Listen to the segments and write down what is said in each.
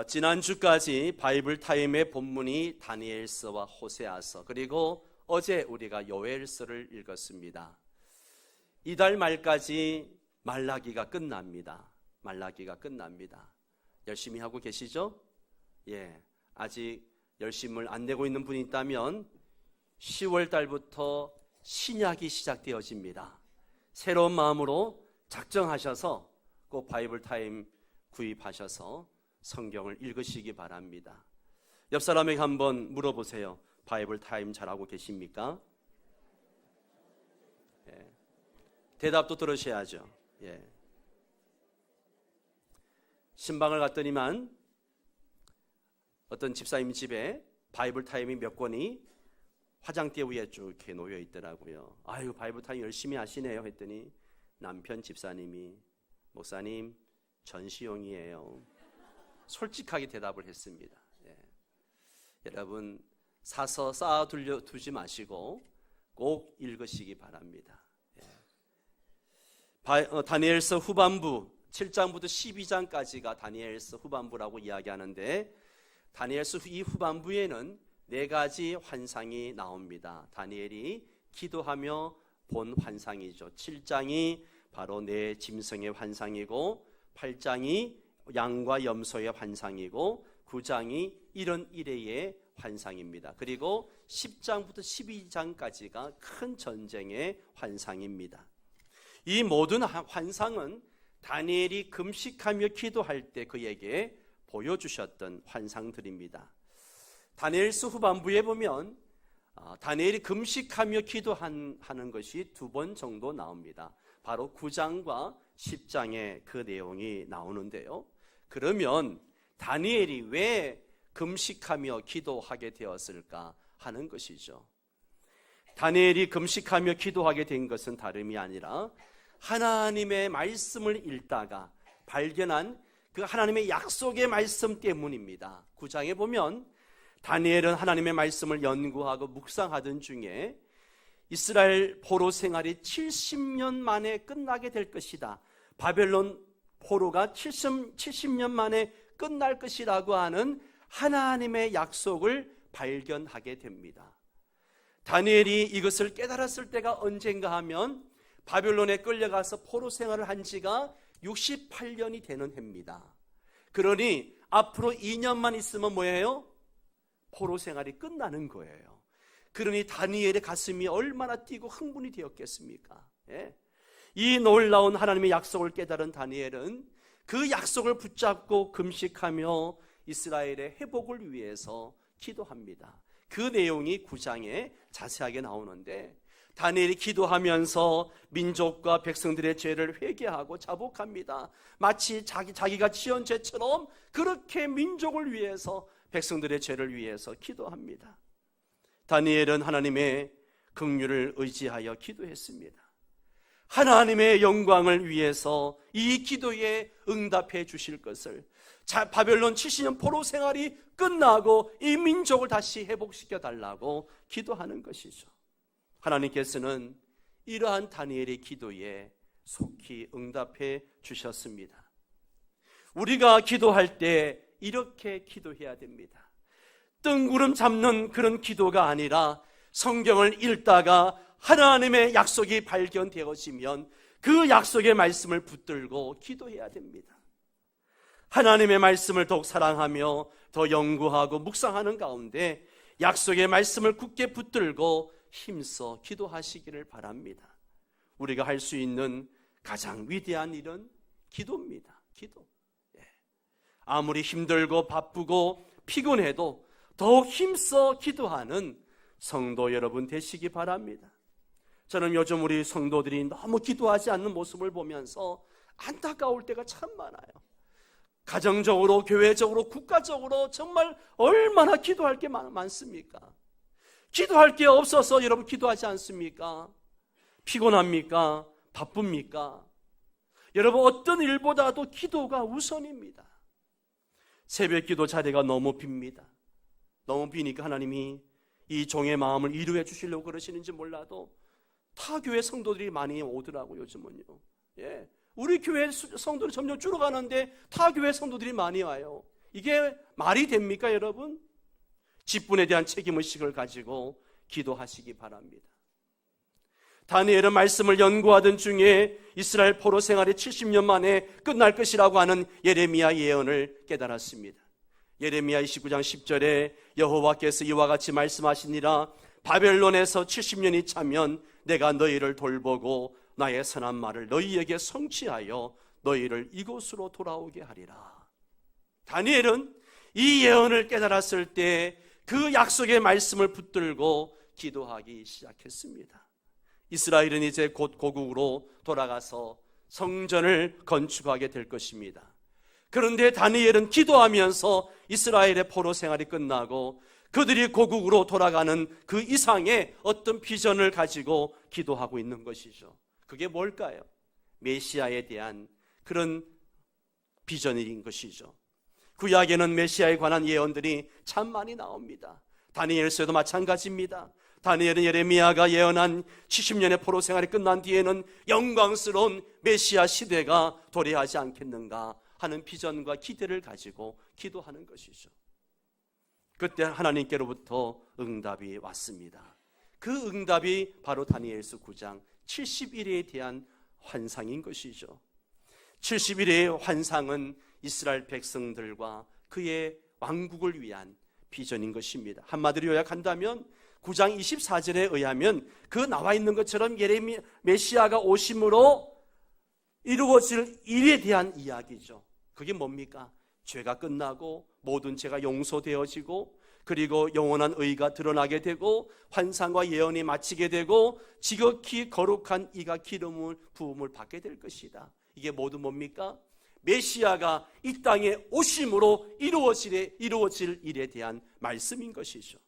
지난주까지 바이블 타임의 본문이 다니엘서와 호세아서, 그리고 어제 우리가 요엘서를 읽었습니다. 이달 말까지 말라기가 끝납니다. 말라기가 끝납니다. 열심히 하고 계시죠? 아직 열심을 안 내고 있는 분이 있다면 10월 달부터 신약이 시작되어집니다. 새로운 마음으로 작정하셔서 꼭 바이블 타임 구입하셔서 성경을 읽으시기 바랍니다. 옆 사람에게 한번 물어보세요. 바이블 타임 잘하고 계십니까? 대답도 들으셔야죠. 신방을 갔더니만 어떤 집사님 집에 바이블 타임이 몇 권이 화장대 위에 쭉 이렇게 놓여 있더라고요. 아유, 바이블 타임 열심히 하시네요 했더니 남편 집사님이 목사님 전시용이에요. 솔직하게 대답을 했습니다. 여러분 사서 쌓아 두지 마시고 꼭 읽으시기 바랍니다. 다니엘서 후반부 7장부터 12장까지가 다니엘서 후반부라고 이야기하는데, 다니엘서 이 후반부에는 4가지 환상이 나옵니다. 다니엘이 기도하며 본 환상이죠. 7장이 바로 네 짐승의 환상이고, 8장이 양과 염소의 환상이고, 9장이 이런 일회의 환상입니다. 그리고 10장부터 12장까지가 큰 전쟁의 환상입니다. 이 모든 환상은 다니엘이 금식하며 기도할 때 그에게 보여주셨던 환상들입니다. 다니엘서 후반부에 보면 다니엘이 금식하며 기도하는 것이 2번 정도 나옵니다. 바로 9장과 10장에 그 내용이 나오는데요. 그러면 다니엘이 왜 금식하며 기도하게 되었을까 하는 것이죠. 다니엘이 금식하며 기도하게 된 것은 다름이 아니라 하나님의 말씀을 읽다가 발견한 그 하나님의 약속의 말씀 때문입니다. 9장에 보면 다니엘은 하나님의 말씀을 연구하고 묵상하던 중에 이스라엘 포로 생활이 70년 만에 끝나게 될 것이다, 바벨론 포로가 70년 만에 끝날 것이라고 하는 하나님의 약속을 발견하게 됩니다. 다니엘이 이것을 깨달았을 때가 언젠가 하면 바벨론에 끌려가서 포로 생활을 한 지가 68년이 되는 해입니다. 그러니 앞으로 2년만 있으면 뭐예요? 포로 생활이 끝나는 거예요. 그러니 다니엘의 가슴이 얼마나 뛰고 흥분이 되었겠습니까? 이 놀라운 하나님의 약속을 깨달은 다니엘은 그 약속을 붙잡고 금식하며 이스라엘의 회복을 위해서 기도합니다. 그 내용이 9장에 자세하게 나오는데, 다니엘이 기도하면서 민족과 백성들의 죄를 회개하고 자복합니다. 마치 자기가 지은 죄처럼 그렇게 민족을 위해서, 백성들의 죄를 위해서 기도합니다. 다니엘은 하나님의 긍휼을 의지하여 기도했습니다. 하나님의 영광을 위해서 이 기도에 응답해 주실 것을, 바벨론 70년 포로 생활이 끝나고 이 민족을 다시 회복시켜 달라고 기도하는 것이죠. 하나님께서는 이러한 다니엘의 기도에 속히 응답해 주셨습니다. 우리가 기도할 때 이렇게 기도해야 됩니다. 뜬구름 잡는 그런 기도가 아니라 성경을 읽다가 하나님의 약속이 발견되어지면 그 약속의 말씀을 붙들고 기도해야 됩니다. 하나님의 말씀을 더욱 사랑하며 더 연구하고 묵상하는 가운데 약속의 말씀을 굳게 붙들고 힘써 기도하시기를 바랍니다. 우리가 할 수 있는 가장 위대한 일은 기도입니다. 기도. 아무리 힘들고 바쁘고 피곤해도 더욱 힘써 기도하는 성도 여러분 되시기 바랍니다. 저는 요즘 우리 성도들이 너무 기도하지 않는 모습을 보면서 안타까울 때가 참 많아요. 가정적으로, 교회적으로, 국가적으로 정말 얼마나 기도할 게 많습니까? 기도할 게 없어서 여러분 기도하지 않습니까? 피곤합니까? 바쁩니까? 여러분 어떤 일보다도 기도가 우선입니다. 새벽 기도 자리가 너무 빕니다. 너무 비니까 하나님이 이 종의 마음을 이루어 주시려고 그러시는지 몰라도 타 교회 성도들이 많이 오더라고요. 요즘은요. 우리 교회 성도들이 점점 줄어가는데 타 교회 성도들이 많이 와요. 이게 말이 됩니까, 여러분? 직분에 대한 책임의식을 가지고 기도하시기 바랍니다. 다니엘은 말씀을 연구하던 중에 이스라엘 포로 생활이 70년 만에 끝날 것이라고 하는 예레미야 예언을 깨달았습니다. 예레미야 29장 10절에 여호와께서 이와 같이 말씀하시니라. 바벨론에서 70년이 차면 내가 너희를 돌보고 나의 선한 말을 너희에게 성취하여 너희를 이곳으로 돌아오게 하리라. 다니엘은 이 예언을 깨달았을 때 그 약속의 말씀을 붙들고 기도하기 시작했습니다. 이스라엘은 이제 곧 고국으로 돌아가서 성전을 건축하게 될 것입니다. 그런데 다니엘은 기도하면서 이스라엘의 포로 생활이 끝나고 그들이 고국으로 돌아가는 그 이상의 어떤 비전을 가지고 기도하고 있는 것이죠. 그게 뭘까요? 메시아에 대한 그런 비전인 것이죠. 구약에는 메시아에 관한 예언들이 참 많이 나옵니다. 다니엘서에도 마찬가지입니다. 다니엘은 예레미야가 예언한 70년의 포로 생활이 끝난 뒤에는 영광스러운 메시아 시대가 도래하지 않겠는가 하는 비전과 기대를 가지고 기도하는 것이죠. 그때 하나님께로부터 응답이 왔습니다. 그 응답이 바로 다니엘서 9장 71회에 대한 환상인 것이죠. 71회의 환상은 이스라엘 백성들과 그의 왕국을 위한 비전인 것입니다. 한마디로 요약한다면 9장 24절에 의하면 그 나와 있는 것처럼 메시아가 오심으로 이루어질 일에 대한 이야기죠. 그게 뭡니까? 죄가 끝나고 모든 죄가 용서되어지고 그리고 영원한 의가 드러나게 되고 환상과 예언이 마치게 되고 지극히 거룩한 이가 기름을 부음을 받게 될 것이다. 이게 모두 뭡니까? 메시아가 이 땅에 오심으로 이루어질 일에 대한 말씀인 것이죠.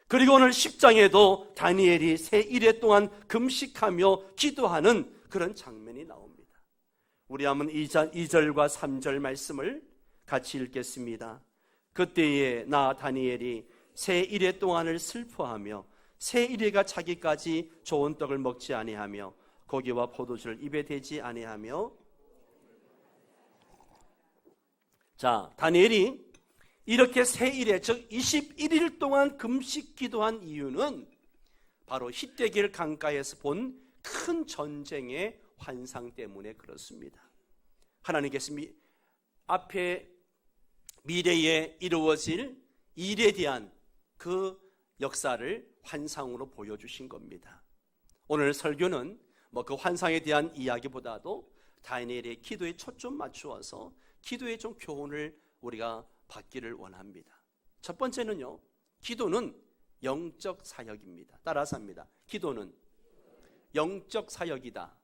그리고 오늘 10장에도 다니엘이 새 1회 동안 금식하며 기도하는 그런 장면이 나옵니다. 우리 한번 2절과 3절 말씀을 같이 읽겠습니다. 그때에 나 다니엘이 새 1회 동안을 슬퍼하며 새 1회가 차기까지 좋은 떡을 먹지 아니하며 고기와 포도주를 입에 대지 아니하며. 자, 다니엘이 이렇게 새 1회 즉 21일 동안 금식 기도한 이유는 바로 히데길 강가에서 본 큰 전쟁의 환상 때문에 그렇습니다. 하나님께서 앞에 미래에 이루어질 일에 대한 그 역사를 환상으로 보여주신 겁니다. 오늘 설교는 그 환상에 대한 이야기보다도 다니엘의 기도에 초점 맞추어서 기도의 좀 교훈을 우리가 받기를 원합니다. 첫 번째는요, 기도는 영적 사역입니다. 따라서 합니다. 기도는 영적 사역이다.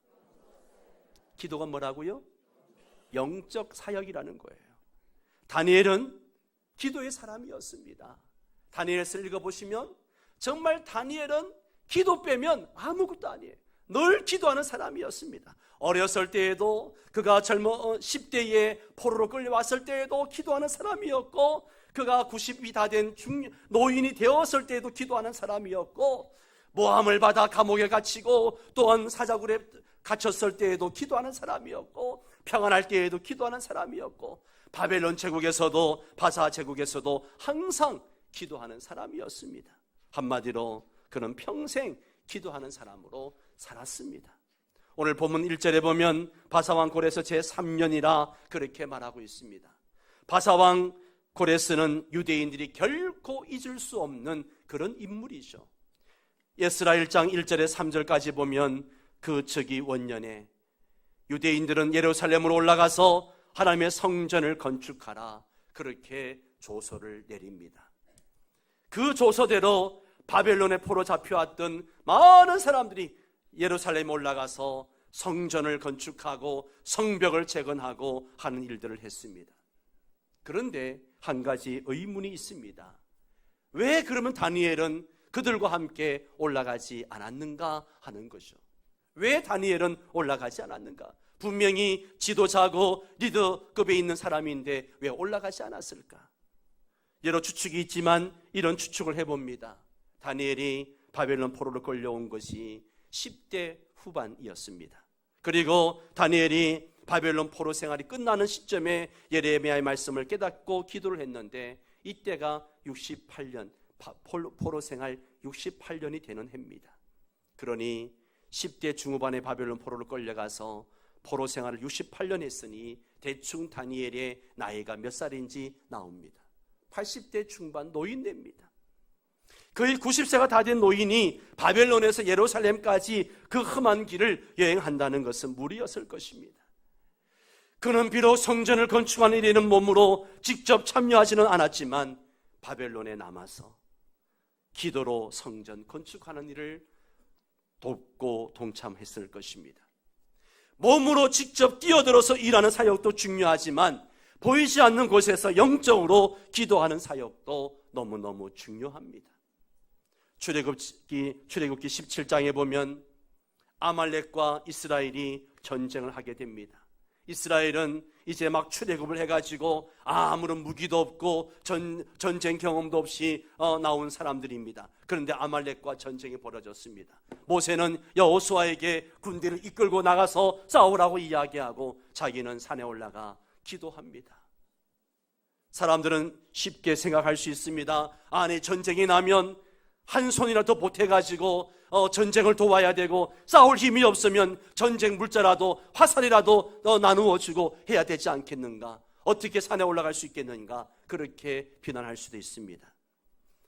기도가 뭐라고요? 영적 사역이라는 거예요. 다니엘은 기도의 사람이었습니다. 다니엘서 읽어보시면 정말 다니엘은 기도 빼면 아무것도 아니에요. 늘 기도하는 사람이었습니다. 어렸을 때에도 그가 10대에 포로로 끌려왔을 때에도 기도하는 사람이었고 그가 90이 다 된 노인이 되었을 때에도 기도하는 사람이었고 모함을 받아 감옥에 갇히고 또한 사자굴에 갇혔을 때에도 기도하는 사람이었고 평안할 때에도 기도하는 사람이었고 바벨론 제국에서도 바사 제국에서도 항상 기도하는 사람이었습니다. 한마디로 그는 평생 기도하는 사람으로 살았습니다. 오늘 본문 1절에 보면 바사왕 고레스 제3년이라 그렇게 말하고 있습니다. 바사왕 고레스는 유대인들이 결코 잊을 수 없는 그런 인물이죠. 에스라 1장 1절에 3절까지 보면 그 즉위 원년에 유대인들은 예루살렘으로 올라가서 하나님의 성전을 건축하라 그렇게 조서를 내립니다. 그 조서대로 바벨론의 포로 잡혀왔던 많은 사람들이 예루살렘에 올라가서 성전을 건축하고 성벽을 재건하고 하는 일들을 했습니다. 그런데 한 가지 의문이 있습니다. 왜 그러면 다니엘은 그들과 함께 올라가지 않았는가 하는 거죠. 왜 다니엘은 올라가지 않았는가? 분명히 지도자고 리더급에 있는 사람인데 왜 올라가지 않았을까? 여러 추측이 있지만 이런 추측을 해봅니다. 다니엘이 바벨론 포로로 끌려온 것이 10대 후반이었습니다. 그리고 다니엘이 바벨론 포로 생활이 끝나는 시점에 예레미야의 말씀을 깨닫고 기도를 했는데 이때가 68년, 포로 생활 68년이 되는 해입니다. 그러니 10대 중후반에 바벨론 포로를 끌려가서 포로 생활을 68년 했으니 대충 다니엘의 나이가 몇 살인지 나옵니다. 80대 중반 노인입니다. 거의 90세가 다 된 노인이 바벨론에서 예루살렘까지 그 험한 길을 여행한다는 것은 무리였을 것입니다. 그는 비록 성전을 건축하는 일에는 몸으로 직접 참여하지는 않았지만 바벨론에 남아서 기도로 성전 건축하는 일을 돕고 동참했을 것입니다. 몸으로 직접 뛰어들어서 일하는 사역도 중요하지만 보이지 않는 곳에서 영적으로 기도하는 사역도 너무너무 중요합니다. 출애굽기 17장에 보면 아말렉과 이스라엘이 전쟁을 하게 됩니다. 이스라엘은 이제 막 출애굽을 해가지고 아무런 무기도 없고 전쟁 경험도 없이 나온 사람들입니다. 그런데 아말렉과 전쟁이 벌어졌습니다. 모세는 여호수아에게 군대를 이끌고 나가서 싸우라고 이야기하고 자기는 산에 올라가 기도합니다. 사람들은 쉽게 생각할 수 있습니다. 아니, 전쟁이 나면 한 손이라도 보태가지고 전쟁을 도와야 되고 싸울 힘이 없으면 전쟁 물자라도 화살이라도 나누어 주고 해야 되지 않겠는가? 어떻게 산에 올라갈 수 있겠는가? 그렇게 비난할 수도 있습니다.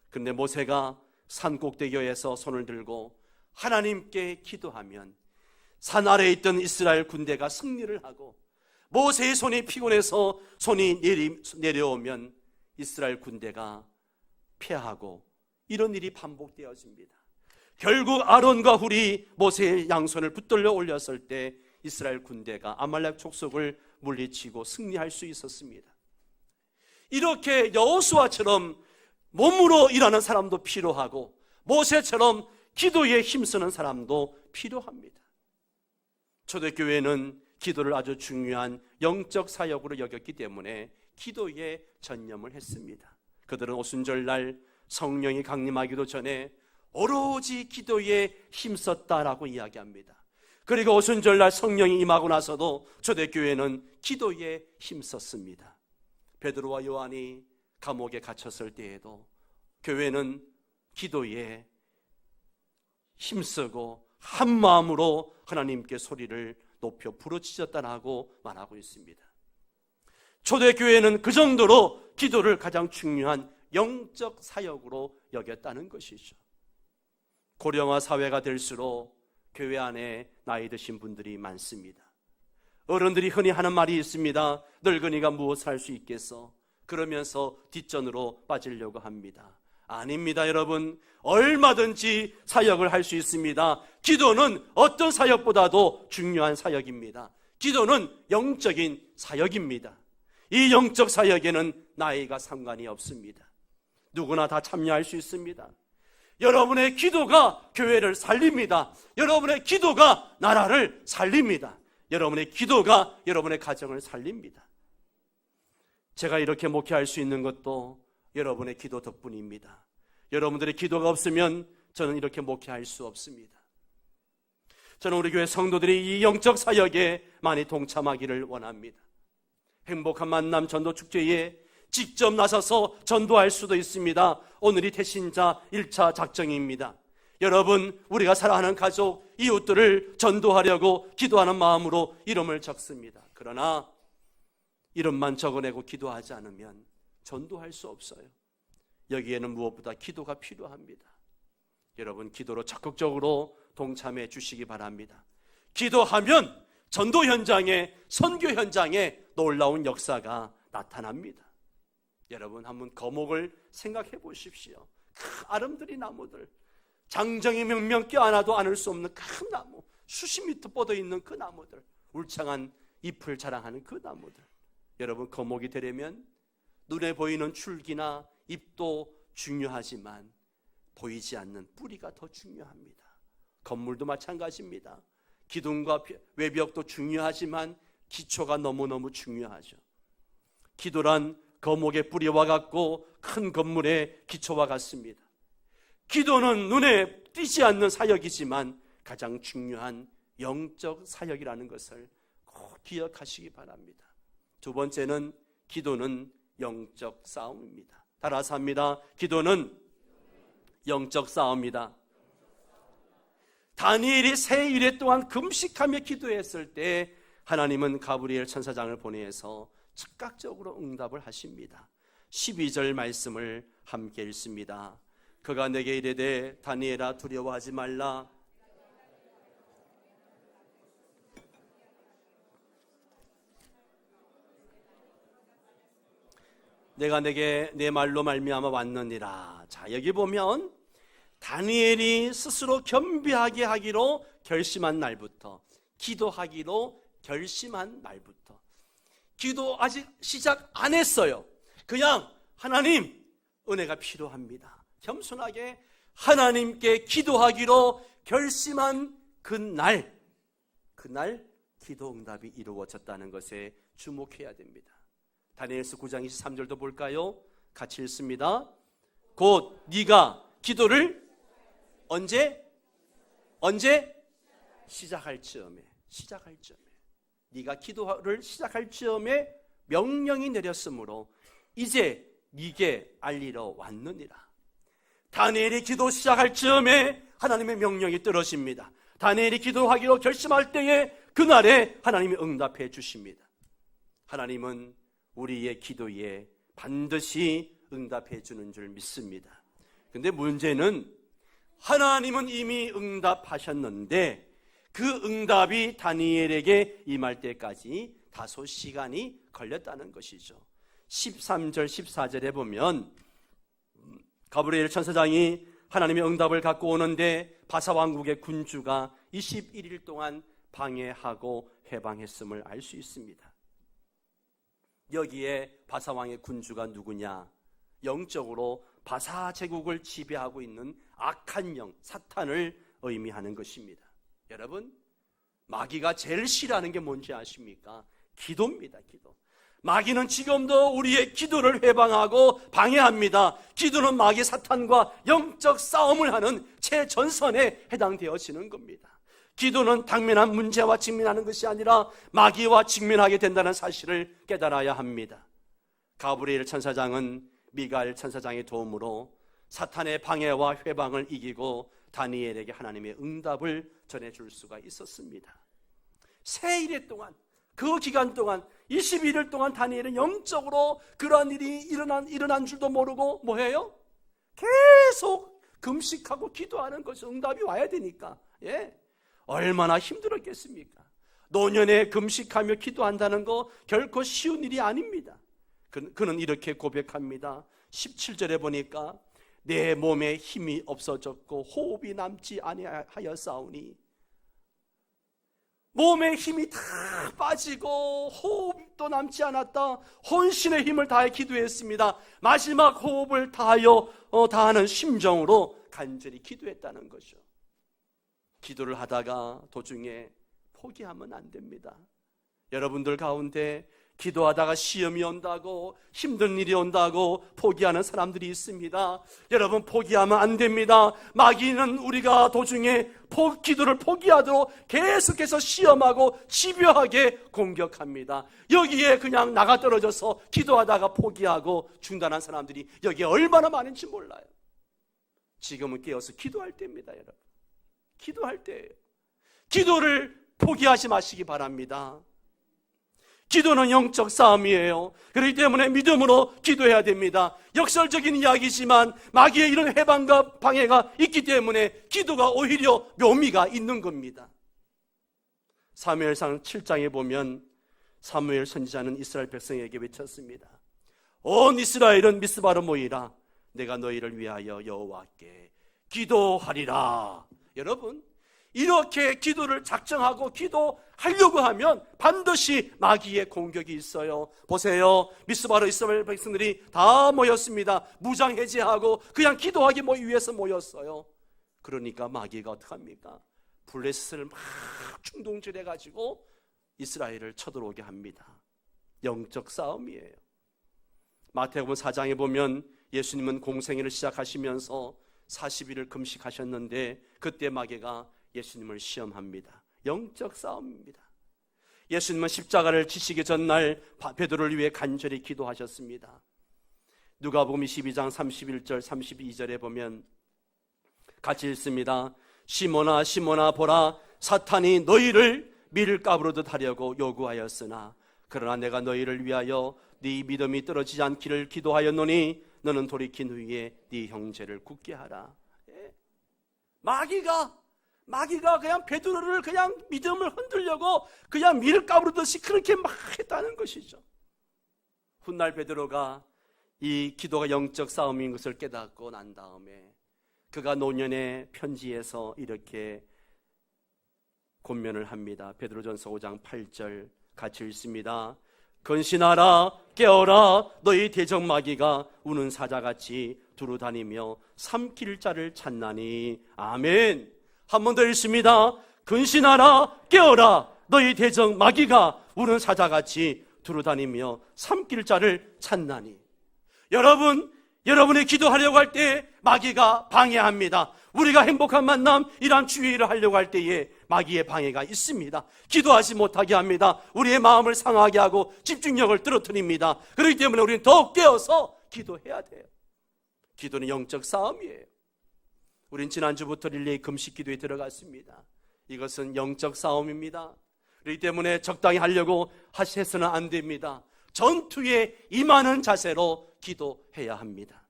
그런데 모세가 산 꼭대기에서 손을 들고 하나님께 기도하면 산 아래에 있던 이스라엘 군대가 승리를 하고 모세의 손이 피곤해서 손이 내려오면 이스라엘 군대가 패하고 이런 일이 반복되어집니다. 결국 아론과 훌이 모세의 양손을 붙들려 올렸을 때 이스라엘 군대가 아말렉 족속을 물리치고 승리할 수 있었습니다. 이렇게 여호수아처럼 몸으로 일하는 사람도 필요하고 모세처럼 기도에 힘쓰는 사람도 필요합니다. 초대교회는 기도를 아주 중요한 영적 사역으로 여겼기 때문에 기도에 전념을 했습니다. 그들은 오순절날 성령이 강림하기도 전에 오로지 기도에 힘썼다라고 이야기합니다. 그리고 오순절날 성령이 임하고 나서도 초대교회는 기도에 힘썼습니다. 베드로와 요한이 감옥에 갇혔을 때에도 교회는 기도에 힘쓰고 한 마음으로 하나님께 소리를 높여 부르짖었다라고 말하고 있습니다. 초대교회는 그 정도로 기도를 가장 중요한 영적 사역으로 여겼다는 것이죠. 고령화 사회가 될수록 교회 안에 나이 드신 분들이 많습니다. 어른들이 흔히 하는 말이 있습니다. 늙은이가 무엇을 할 수 있겠어? 그러면서 뒷전으로 빠지려고 합니다. 아닙니다, 여러분. 얼마든지 사역을 할 수 있습니다. 기도는 어떤 사역보다도 중요한 사역입니다. 기도는 영적인 사역입니다. 이 영적 사역에는 나이가 상관이 없습니다. 누구나 다 참여할 수 있습니다. 여러분의 기도가 교회를 살립니다. 여러분의 기도가 나라를 살립니다. 여러분의 기도가 여러분의 가정을 살립니다. 제가 이렇게 목회할 수 있는 것도 여러분의 기도 덕분입니다. 여러분들의 기도가 없으면 저는 이렇게 목회할 수 없습니다. 저는 우리 교회 성도들이 이 영적 사역에 많이 동참하기를 원합니다. 행복한 만남 전도축제에 직접 나서서 전도할 수도 있습니다. 오늘이 태신자 1차 작정입니다. 여러분, 우리가 사랑하는 가족, 이웃들을 전도하려고 기도하는 마음으로 이름을 적습니다. 그러나 이름만 적어내고 기도하지 않으면 전도할 수 없어요. 여기에는 무엇보다 기도가 필요합니다. 여러분, 기도로 적극적으로 동참해 주시기 바랍니다. 기도하면 전도 현장에, 선교 현장에 놀라운 역사가 나타납니다. 여러분, 한번 거목을 생각해 보십시오. 그 아름드리 나무들, 장정이 명명 껴안아도 안을 수 없는 큰 나무, 수십 미터 뻗어 있는 그 나무들, 울창한 잎을 자랑하는 그 나무들. 여러분, 거목이 되려면 눈에 보이는 줄기나 잎도 중요하지만 보이지 않는 뿌리가 더 중요합니다. 건물도 마찬가지입니다. 기둥과 외벽도 중요하지만 기초가 너무너무 중요하죠. 기도란 거목의 뿌리와 같고 큰 건물의 기초와 같습니다. 기도는 눈에 띄지 않는 사역이지만 가장 중요한 영적 사역이라는 것을 꼭 꼭 기억하시기 바랍니다. 두 번째는 기도는 영적 싸움입니다. 따라서 합니다. 기도는 영적 싸움이다. 다니엘이 세 일회 동안 금식하며 기도했을 때 하나님은 가브리엘 천사장을 보내서 즉각적으로 응답을 하십니다. 12절 말씀을 함께 읽습니다. 그가 내게 이르되 다니엘아 두려워하지 말라. 내가 내게 내 말로 말미암아 왔느니라. 자, 여기 보면 다니엘이 스스로 겸비하게 하기로 결심한 날부터, 기도하기로 결심한 날부터, 기도 아직 시작 안 했어요. 그냥 하나님 은혜가 필요합니다. 겸손하게 하나님께 기도하기로 결심한 그날 기도 응답이 이루어졌다는 것에 주목해야 됩니다. 다니엘서 9장 23절도 볼까요? 같이 읽습니다. 곧 네가 기도를 언제 시작할 즈음에 네가 기도를 시작할 즈음에 명령이 내렸으므로 이제 네게 알리러 왔느니라. 다니엘이 기도 시작할 즈음에 하나님의 명령이 떨어집니다. 다니엘이 기도하기로 결심할 때에 그날에 하나님이 응답해 주십니다. 하나님은 우리의 기도에 반드시 응답해 주는 줄 믿습니다. 근데 문제는 하나님은 이미 응답하셨는데 그 응답이 다니엘에게 임할 때까지 다소 시간이 걸렸다는 것이죠. 13절 14절에 보면 가브리엘 천사장이 하나님의 응답을 갖고 오는데 바사 왕국의 군주가 21일 동안 방해하고 해방했음을 알 수 있습니다. 여기에 바사 왕의 군주가 누구냐? 영적으로 바사 제국을 지배하고 있는 악한 영, 사탄을 의미하는 것입니다. 여러분, 마귀가 제일 싫어하는 게 뭔지 아십니까? 기도입니다. 기도. 마귀는 지금도 우리의 기도를 회방하고 방해합니다. 기도는 마귀 사탄과 영적 싸움을 하는 최전선에 해당되어지는 겁니다. 기도는 당면한 문제와 직면하는 것이 아니라 마귀와 직면하게 된다는 사실을 깨달아야 합니다. 가브리엘 천사장은 미가엘 천사장의 도움으로 사탄의 방해와 회방을 이기고 다니엘에게 하나님의 응답을 전해줄 수가 있었습니다. 세 일의 동안, 그 기간 동안 21일 동안 다니엘은 영적으로 그러한 일이 일어난 줄도 모르고 뭐해요? 계속 금식하고 기도하는 것이 응답이 와야 되니까. 얼마나 힘들었겠습니까? 노년에 금식하며 기도한다는 거 결코 쉬운 일이 아닙니다. 그는 이렇게 고백합니다. 17절에 보니까 내 몸에 힘이 없어졌고 호흡이 남지 아니하였사오니, 몸에 힘이 다 빠지고 호흡도 남지 않았다. 혼신의 힘을 다해 기도했습니다. 마지막 호흡을 다하는 심정으로 간절히 기도했다는 거죠. 기도를 하다가 도중에 포기하면 안 됩니다. 여러분들 가운데 기도하다가 시험이 온다고, 힘든 일이 온다고 포기하는 사람들이 있습니다. 여러분, 포기하면 안 됩니다. 마귀는 우리가 도중에 기도를 포기하도록 계속해서 시험하고 집요하게 공격합니다. 여기에 그냥 나가 떨어져서 기도하다가 포기하고 중단한 사람들이 여기에 얼마나 많은지 몰라요. 지금은 깨어서 기도할 때입니다. 여러분, 기도할 때예요. 기도를 포기하지 마시기 바랍니다. 기도는 영적 싸움이에요. 그렇기 때문에 믿음으로 기도해야 됩니다. 역설적인 이야기지만 마귀의 이런 해방과 방해가 있기 때문에 기도가 오히려 묘미가 있는 겁니다. 사무엘상 7장에 보면 사무엘 선지자는 이스라엘 백성에게 외쳤습니다. 온 이스라엘은 미스바로 모이라. 내가 너희를 위하여 여호와께 기도하리라. 여러분, 이렇게 기도를 작정하고 기도하려고 하면 반드시 마귀의 공격이 있어요. 보세요, 미스바로 이스라엘 백성들이 다 모였습니다. 무장 해제하고 그냥 기도하기 위해서 모였어요. 그러니까 마귀가 어떡합니까? 블레셋을 막 충동질해가지고 이스라엘을 쳐들어오게 합니다. 영적 싸움이에요. 마태복음 4장에 보면 예수님은 공생애를 시작하시면서 40일을 금식하셨는데 그때 마귀가 예수님을 시험합니다. 영적 싸움입니다. 예수님은 십자가를 지시기 전날 베드로를 위해 간절히 기도하셨습니다. 누가복음 22장 31절 32절에 보면 같이 읽습니다. 시몬아 시몬아 보라, 사탄이 너희를 밀가부르듯 하려고 요구하였으나 그러나 내가 너희를 위하여 네 믿음이 떨어지지 않기를 기도하였노니 너는 돌이킨 후에 네 형제를 굳게 하라. 마귀가 그냥 베드로를 그냥 믿음을 흔들려고 그냥 밀가부르듯이 그렇게 막 했다는 것이죠. 훗날 베드로가 이 기도가 영적 싸움인 것을 깨닫고 난 다음에 그가 노년의 편지에서 이렇게 권면을 합니다. 베드로전서 5장 8절 같이 읽습니다. 근신하라 깨어라, 너희 대적마귀가 우는 사자같이 두루다니며 삼킬 자를 찾나니. 아멘. 한 번 더 읽습니다. 근신하라 깨어라, 너희 대적마귀가 우는 사자같이 두루다니며 삼킬 자를 찾나니. 여러분의 기도하려고 할 때 마귀가 방해합니다. 우리가 행복한 만남, 이러한 주의를 하려고 할 때에 마귀의 방해가 있습니다. 기도하지 못하게 합니다. 우리의 마음을 상하게 하고 집중력을 떨어뜨립니다. 그렇기 때문에 우리는 더욱 깨어서 기도해야 돼요. 기도는 영적 싸움이에요. 우린 지난주부터 릴레이 금식 기도에 들어갔습니다. 이것은 영적 싸움입니다. 그렇기 때문에 적당히 하려고 해서는 안 됩니다. 전투에 임하는 자세로 기도해야 합니다.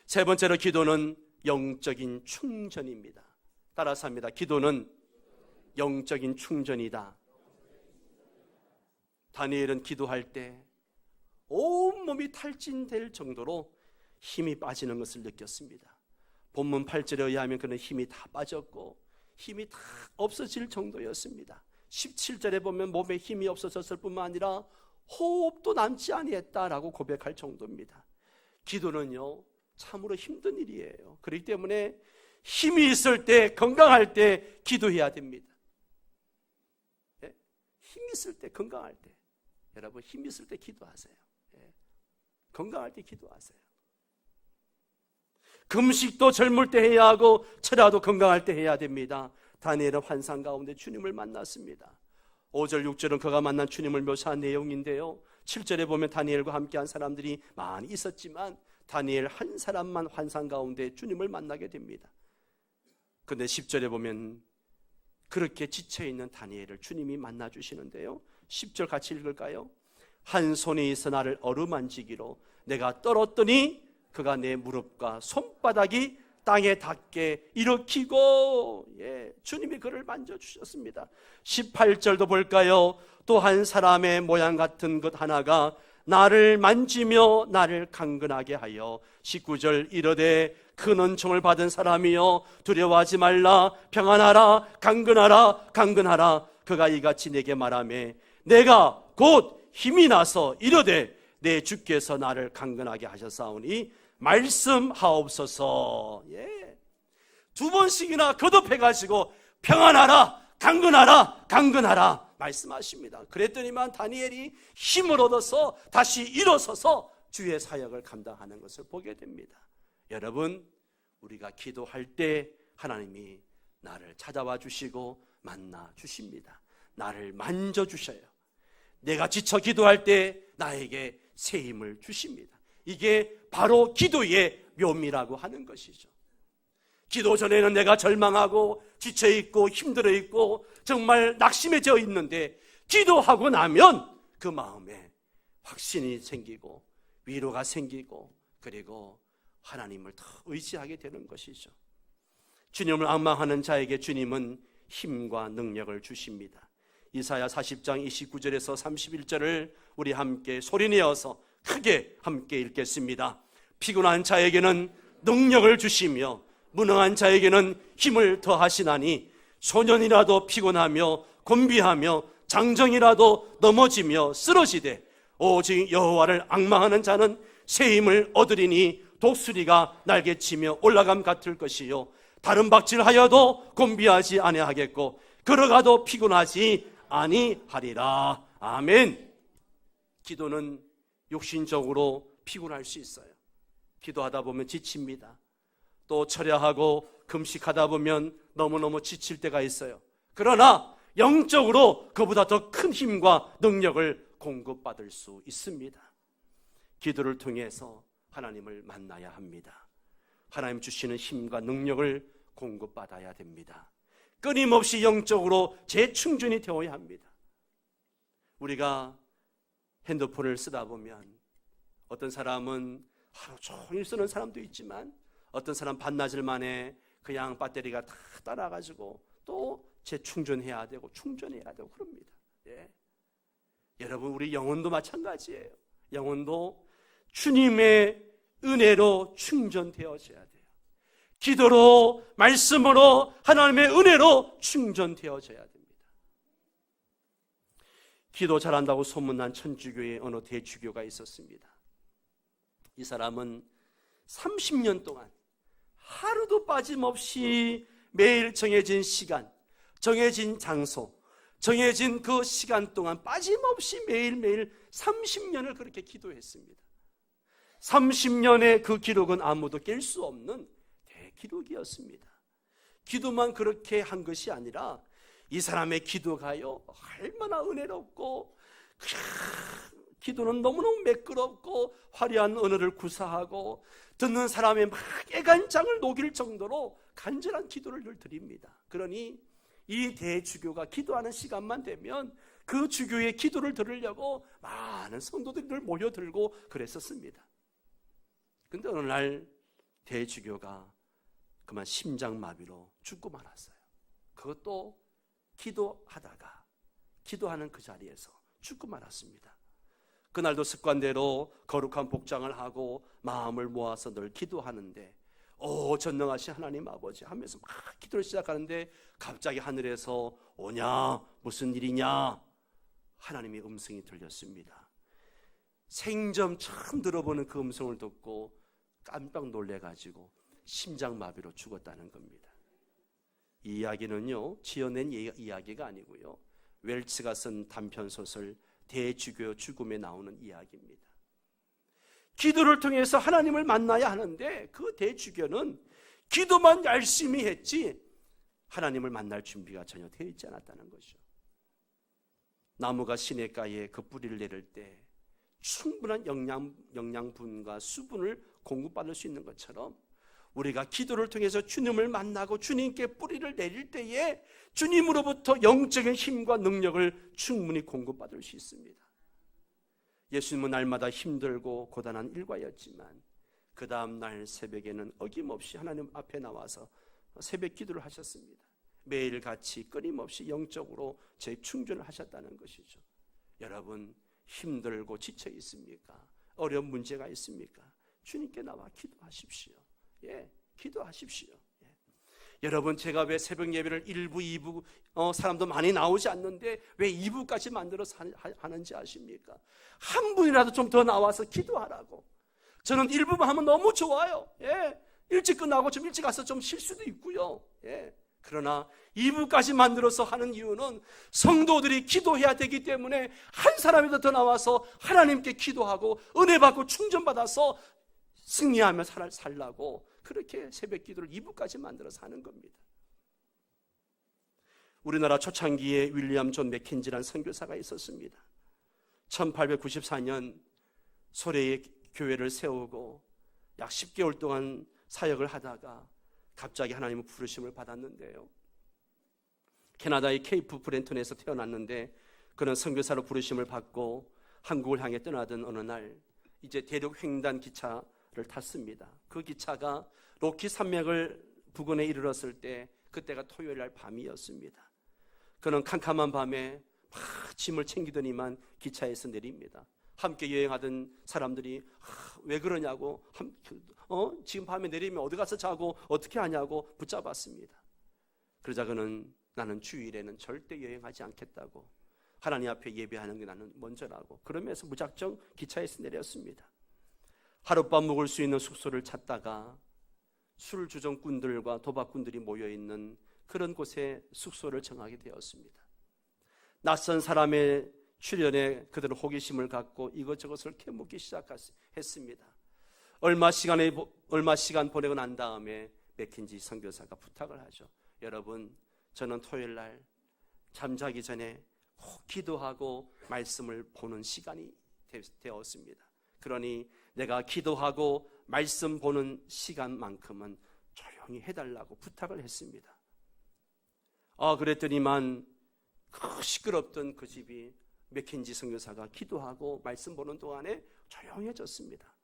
세 번째로 기도는 영적인 충전입니다. 따라서 합니다. 기도는 영적인 충전이다. 다니엘은 기도할 때 온몸이 탈진될 정도로 힘이 빠지는 것을 느꼈습니다. 본문 8절에 의하면 그는 힘이 다 빠졌고 힘이 다 없어질 정도였습니다. 17절에 보면 몸에 힘이 없어졌을 뿐만 아니라 호흡도 남지 아니했다라고 고백할 정도입니다. 기도는요 참으로 힘든 일이에요. 그렇기 때문에 힘이 있을 때, 건강할 때 기도해야 됩니다. 예? 힘 있을 때, 건강할 때, 여러분 힘 있을 때 기도하세요. 예? 건강할 때 기도하세요. 금식도 젊을 때 해야 하고 철야도 건강할 때 해야 됩니다. 다니엘은 환상 가운데 주님을 만났습니다. 5절 6절은 그가 만난 주님을 묘사한 내용인데요, 7절에 보면 다니엘과 함께한 사람들이 많이 있었지만 다니엘 한 사람만 환상 가운데 주님을 만나게 됩니다. 그런데 10절에 보면 그렇게 지쳐있는 다니엘을 주님이 만나주시는데요, 10절 같이 읽을까요? 한 손에 있어 나를 어루만지기로 내가 떨었더니 그가 내 무릎과 손바닥이 땅에 닿게 일으키고, 주님이 그를 만져주셨습니다. 18절도 볼까요? 또 한 사람의 모양 같은 것 하나가 나를 만지며 나를 강건하게 하여 19절 이르되 큰 은총을 받은 사람이여 두려워하지 말라, 평안하라, 강건하라, 강건하라. 그가 이같이 내게 말하매 내가 곧 힘이 나서 이르되 내 주께서 나를 강건하게 하셨사오니 말씀하옵소서. 두 번씩이나 거듭해가지고 평안하라, 강건하라, 강건하라 말씀하십니다. 그랬더니만 다니엘이 힘을 얻어서 다시 일어서서 주의 사역을 감당하는 것을 보게 됩니다. 여러분, 우리가 기도할 때 하나님이 나를 찾아와 주시고 만나 주십니다. 나를 만져 주셔요. 내가 지쳐 기도할 때 나에게 새 힘을 주십니다. 이게 바로 기도의 묘미라고 하는 것이죠. 기도 전에는 내가 절망하고 지쳐있고 힘들어있고 정말 낙심해져 있는데 기도하고 나면 그 마음에 확신이 생기고 위로가 생기고 그리고 하나님을 더 의지하게 되는 것이죠. 주님을 앙망하는 자에게 주님은 힘과 능력을 주십니다. 이사야 40장 29절에서 31절을 우리 함께 소리내어서 크게 함께 읽겠습니다. 피곤한 자에게는 능력을 주시며 무능한 자에게는 힘을 더하시나니 소년이라도 피곤하며 곤비하며 장정이라도 넘어지며 쓰러지되 오직 여호와를 앙망하는 자는 새 힘을 얻으리니 독수리가 날개치며 올라감 같을 것이요 다른 박질하여도 곤비하지 아니하겠고 걸어가도 피곤하지 아니하리라. 아멘. 기도는 육신적으로 피곤할 수 있어요. 기도하다 보면 지칩니다. 또 철야하고 금식하다 보면 너무너무 지칠 때가 있어요. 그러나 영적으로 그보다 더 큰 힘과 능력을 공급받을 수 있습니다. 기도를 통해서 하나님을 만나야 합니다. 하나님 주시는 힘과 능력을 공급받아야 됩니다. 끊임없이 영적으로 재충전이 되어야 합니다. 우리가 핸드폰을 쓰다 보면 어떤 사람은 하루 종일 쓰는 사람도 있지만 어떤 사람 반나절 만에 그냥 배터리가 다 따라가지고 또 재충전해야 되고 충전해야 되고 그럽니다. 예. 여러분, 우리 영혼도 마찬가지예요. 영혼도 주님의 은혜로 충전되어져야 돼요. 기도로, 말씀으로, 하나님의 은혜로 충전되어져야 됩니다. 기도 잘한다고 소문난 천주교의 어느 대주교가 있었습니다. 이 사람은 30년 동안 하루도 빠짐없이 매일 정해진 시간, 정해진 장소, 정해진 그 시간 동안 빠짐없이 매일매일 30년을 그렇게 기도했습니다. 30년의 그 기록은 아무도 깰 수 없는 대기록이었습니다. 기도만 그렇게 한 것이 아니라 이 사람의 기도가요, 얼마나 은혜롭고, 기도는 너무너무 매끄럽고 화려한 언어를 구사하고 듣는 사람의 막 애간장을 녹일 정도로 간절한 기도를 늘 드립니다. 그러니 이 대주교가 기도하는 시간만 되면 그 주교의 기도를 들으려고 많은 성도들이 늘 모여들고 그랬었습니다. 근데 어느 날 대주교가 그만 심장마비로 죽고 말았어요. 그것도 기도하다가, 기도하는 그 자리에서 죽고 말았습니다. 그날도 습관대로 거룩한 복장을 하고 마음을 모아서 늘 기도하는데, 전능하신 하나님 아버지 하면서 막 기도를 시작하는데 갑자기 하늘에서 오냐, 무슨 일이냐, 하나님의 음성이 들렸습니다. 생전 처음 들어보는 그 음성을 듣고 깜빡 놀래가지고 심장마비로 죽었다는 겁니다. 이 이야기는요, 지어낸 이야기가 아니고요, 웰츠가 쓴 단편소설 대주교 죽음에 나오는 이야기입니다. 기도를 통해서 하나님을 만나야 하는데 그 대주교는 기도만 열심히 했지 하나님을 만날 준비가 전혀 되어 있지 않았다는 것이죠. 나무가 시냇가에 그 뿌리를 내릴 때 충분한 영양분과 수분을 공급받을 수 있는 것처럼 우리가 기도를 통해서 주님을 만나고 주님께 뿌리를 내릴 때에 주님으로부터 영적인 힘과 능력을 충분히 공급받을 수 있습니다. 예수님은 날마다 힘들고 고단한 일과였지만 그 다음 날 새벽에는 어김없이 하나님 앞에 나와서 새벽 기도를 하셨습니다. 매일같이 끊임없이 영적으로 재충전을 하셨다는 것이죠. 여러분, 힘들고 지쳐 있습니까? 어려운 문제가 있습니까? 주님께 나와 기도하십시오. 예, 기도하십시오. 예. 여러분, 제가 왜 새벽 예배를 1부, 2부 사람도 많이 나오지 않는데 왜 2부까지 만들어서 하는지 아십니까? 한 분이라도 좀 더 나와서 기도하라고. 저는 1부만 하면 너무 좋아요. 예, 일찍 끝나고 좀 일찍 가서 좀 쉴 수도 있고요. 예. 그러나 2부까지 만들어서 하는 이유는 성도들이 기도해야 되기 때문에 한 사람이라도 더 나와서 하나님께 기도하고 은혜 받고 충전받아서 승리하며 살라고 그렇게 새벽 기도를 2부까지 만들어서 하는 겁니다. 우리나라 초창기에 윌리엄 존 맥킨지라는 선교사가 있었습니다. 1894년 소래에 교회를 세우고 약 10개월 동안 사역을 하다가 갑자기 하나님의 부르심을 받았는데요, 캐나다의 케이프 브렌턴에서 태어났는데 그는 선교사로 부르심을 받고 한국을 향해 떠나던 어느 날 이제 대륙 횡단 기차를 탔습니다. 그 기차가 로키 산맥을 부근에 이르렀을 때 그때가 토요일 날 밤이었습니다. 그는 캄캄한 밤에 막 짐을 챙기더니만 기차에서 내립니다. 함께 여행하던 사람들이 왜 그러냐고, 지금 밤에 내리면 어디 가서 자고 어떻게 하냐고 붙잡았습니다. 그러자 그는 나는 주일에는 절대 여행하지 않겠다고, 하나님 앞에 예배하는 게 나는 먼저라고, 그러면서 무작정 기차에서 내렸습니다. 하룻밤 묵을 수 있는 숙소를 찾다가 술주정꾼들과 도박꾼들이 모여있는 그런 곳에 숙소를 정하게 되었습니다. 낯선 사람의 출연에 그들은 호기심을 갖고 이것저것을 캐묻기 시작했습니다. 얼마 시간 보내고 난 다음에 맥킨지 선교사가 부탁을 하죠. 여러분, 저는 토요일 날 잠자기 전에 꼭 기도하고 말씀을 보는 시간이 되었습니다. 그러니 내가 기도하고 말씀 보는 시간만큼은 조용히 해달라고 부탁을 했습니다. 그랬더니만 그 시끄럽던 그 집이 맥켄지 선교사가 기도하고 말씀 보는 동안에 조용해졌습니다.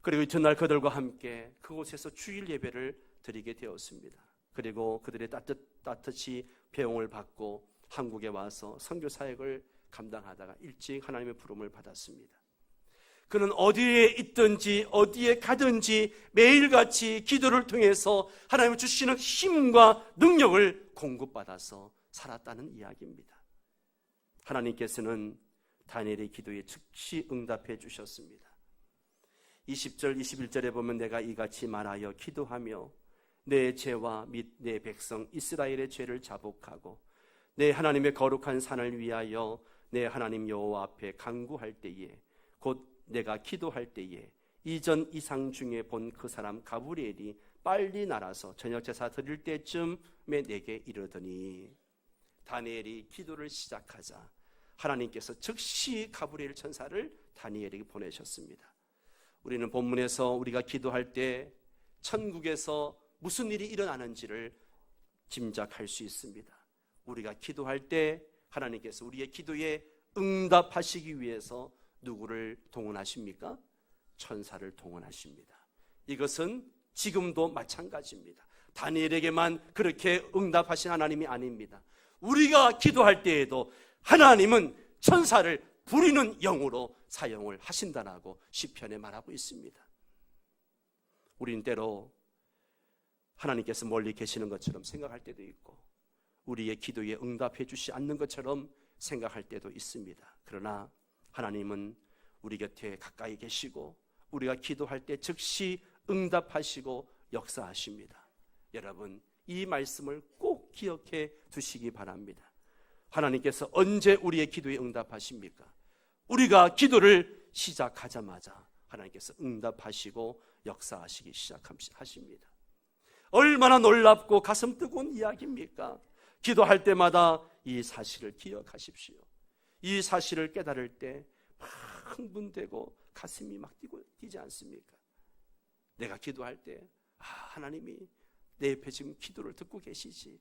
그리고 이튿날 그들과 함께 그곳에서 주일 예배를 드리게 되었습니다. 그리고 그들의 따뜻이 배웅을 받고 한국에 와서 선교 사역을 감당하다가 일찍 하나님의 부름을 받았습니다. 그는 어디에 있든지 어디에 가든지 매일같이 기도를 통해서 하나님이 주시는 힘과 능력을 공급받아서 살았다는 이야기입니다. 하나님께서는 다니엘의 기도에 즉시 응답해 주셨습니다. 20절 21절에 보면 내가 이같이 말하여 기도하며 내 죄와 및 내 백성 이스라엘의 죄를 자복하고 내 하나님의 거룩한 산을 위하여 내 하나님 여호와 앞에 간구할 때에 곧 내가 기도할 때에 이전 이상 중에 본 그 사람 가브리엘이 빨리 날아서 저녁 제사 드릴 때쯤에 내게 이르더니, 다니엘이 기도를 시작하자 하나님께서 즉시 가브리엘 천사를 다니엘에게 보내셨습니다. 우리는 본문에서 우리가 기도할 때 천국에서 무슨 일이 일어나는지를 짐작할 수 있습니다. 우리가 기도할 때 하나님께서 우리의 기도에 응답하시기 위해서 누구를 동원하십니까? 천사를 동원하십니다. 이것은 지금도 마찬가지입니다. 다니엘에게만 그렇게 응답하신 하나님이 아닙니다. 우리가 기도할 때에도 하나님은 천사를 부리는 영으로 사용을 하신다라고 시편에 말하고 있습니다. 우린 때로 하나님께서 멀리 계시는 것처럼 생각할 때도 있고 우리의 기도에 응답해 주시 않는 것처럼 생각할 때도 있습니다. 그러나 하나님은 우리 곁에 가까이 계시고 우리가 기도할 때 즉시 응답하시고 역사하십니다. 여러분, 이 말씀을 꼭 기억해 두시기 바랍니다. 하나님께서 언제 우리의 기도에 응답하십니까? 우리가 기도를 시작하자마자 하나님께서 응답하시고 역사하시기 시작하십니다. 얼마나 놀랍고 가슴 뜨거운 이야기입니까? 기도할 때마다 이 사실을 기억하십시오. 이 사실을 깨달을 때 막 흥분되고 가슴이 막 뛰지 않습니까? 내가 기도할 때 하나님이 내 옆에 지금 기도를 듣고 계시지,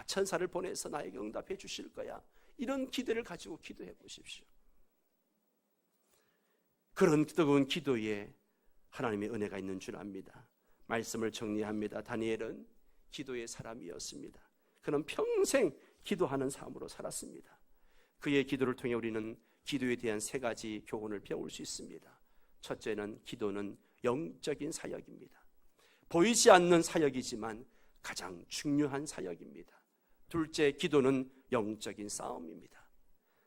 천사를 보내서 나에게 응답해 주실 거야, 이런 기대를 가지고 기도해 보십시오. 그런 뜨거운 기도에 하나님의 은혜가 있는 줄 압니다. 말씀을 정리합니다. 다니엘은 기도의 사람이었습니다. 그는 평생 기도하는 삶으로 살았습니다. 그의 기도를 통해 우리는 기도에 대한 세 가지 교훈을 배울 수 있습니다. 첫째는 기도는 영적인 사역입니다. 보이지 않는 사역이지만 가장 중요한 사역입니다. 둘째, 기도는 영적인 싸움입니다.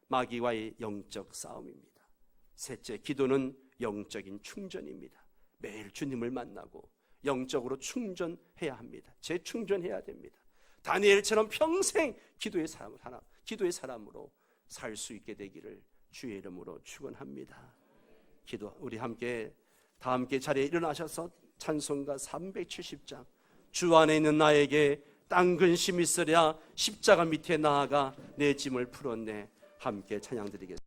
마귀와의 영적 싸움입니다. 셋째, 기도는 영적인 충전입니다. 매일 주님을 만나고 영적으로 충전해야 합니다. 재충전해야 됩니다. 다니엘처럼 평생 기도의 사람으로 살 수 있게 되기를 주의 이름으로 축원합니다. 우리 다 함께 자리에 일어나셔서 찬송가 370장 주 안에 있는 나에게 땅 근심 있으랴 십자가 밑에 나아가 내 짐을 풀었네, 함께 찬양 드리겠습니다.